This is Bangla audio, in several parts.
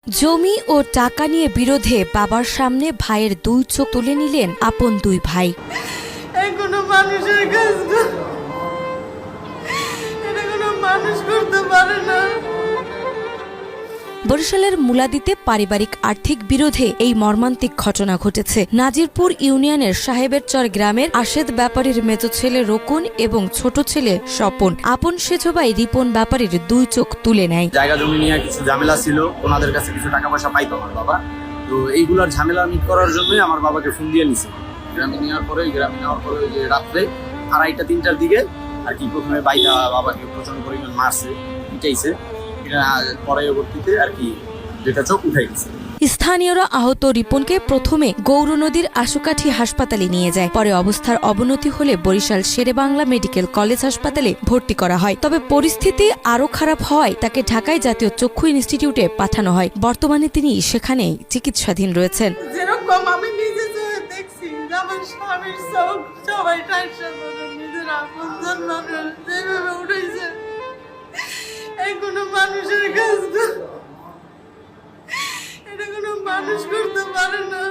জমি ও টাকা নিয়ে বিরোধে বাবার সামনে ভাইয়ের দুই চোখ তুলে নিলেন আপন দুই ভাই। কোনো মানুষের কাজ এটা কোনো মানুষ করতে পারে না। বরিশালের মুলাদিতে পারিবারিক আর্থিক বিরোধে এই মর্মান্তিক ঘটনা ঘটেছে। নাজিরপুর ইউনিয়নের সাহেবেরচর গ্রামের আশেদ ব্যাপারীর মেজো ছেলে রকুন এবং ছোট ছেলে স্বপন আপন সেজো ভাই রিপন ব্যাপারীর দুই চোখ তুলে নেয়। জায়গা জমি নিয়ে কিছু ঝামেলা ছিল, ওনাদের কাছে কিছু টাকা পয়সা পাইতো আমার বাবা। তো এইগুলোর ঝামেলা মিট করার জন্যই আমার বাবাকে ফোন দিয়ে নিছে। গ্রামে নেওয়ার পরে ওই যে রাত্রে 2:30-3টার দিকে আর কি প্রথমে বাইটা বাবাকে প্রচন্ড পরিমাণ মারছে, পিটাইছে। পরবর্তীতে আর কি যেটা চোখ উঠাই গেছে। স্থানীয়রা আহত রিপনকে প্রথমে গৌর নদীর আশুকাঠি হাসপাতালে নিয়ে যায়। পরে অবস্থার অবনতি হলে বরিশাল শেরেবাংলা মেডিকেল কলেজ হাসপাতালে ভর্তি করা হয়। তবে পরিস্থিতি আরও খারাপ হওয়ায় তাকে ঢাকায় জাতীয় চক্ষু ইনস্টিটিউটে পাঠানো হয়। বর্তমানে তিনি সেখানেই চিকিৎসাধীন রয়েছেন। যেরকম আমি নিজে দেখছি আমার স্বামীর চোখ সবাই নিজের আপনজন মানুষ যেভাবে উঠেছে, এই কোনো মানুষের কাজ এটা কোনো মানুষ করতে পারে না।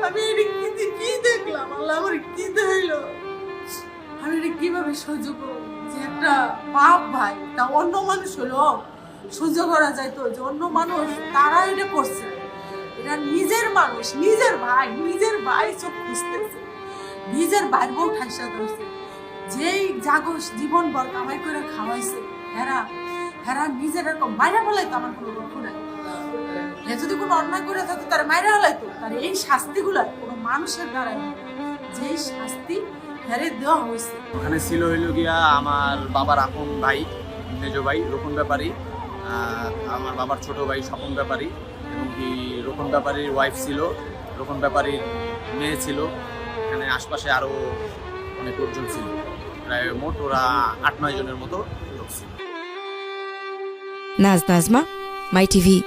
আমি এটা কি দেখলাম, আল্লাহ আমার কি হইল, আমি এটা কিভাবে সহ্য করবো? যে একটা বাপ ভাই তা অন্য মানুষ হলো সহ্য করা যাইতো, যে অন্য মানুষ তারা এটা করছে, এটা নিজের মানুষ, নিজের ভাই চোখ খুঁজতেছে, নিজের ভাই বউ ঠাইসা ধরছে, যেই জাগস জীবন ভর কামাই করে খাওয়াইছে, হেরা নিজের এরকম মাইরা ফেলাইতো। আমার কোনো দুঃখ নাই, যদি কোনো অন্যায় করে থাকতো তার মাইরা ফেলাইতো। তার এই শাস্তিগুলো কোনো মানুষের দ্বারা যেই শাস্তি হেরে দেওয়া হয়েছে। ওখানে ছিল হইলো গিয়া আমার বাবার আপন ভাই মেজো ভাই রোকন ব্যাপারী, আমার বাবার ছোট ভাই স্বপন ব্যাপারী, এবং কি রোকন ব্যাপারীর ওয়াইফ ছিল, রোকন ব্যাপারীর মেয়ে ছিল। এখানে আশপাশে আরো অনেক লোকজন ছিল, প্রায় মোট ওরা 8-9 জনের মতো লোক ছিল। নাজমা, মাই টিভি।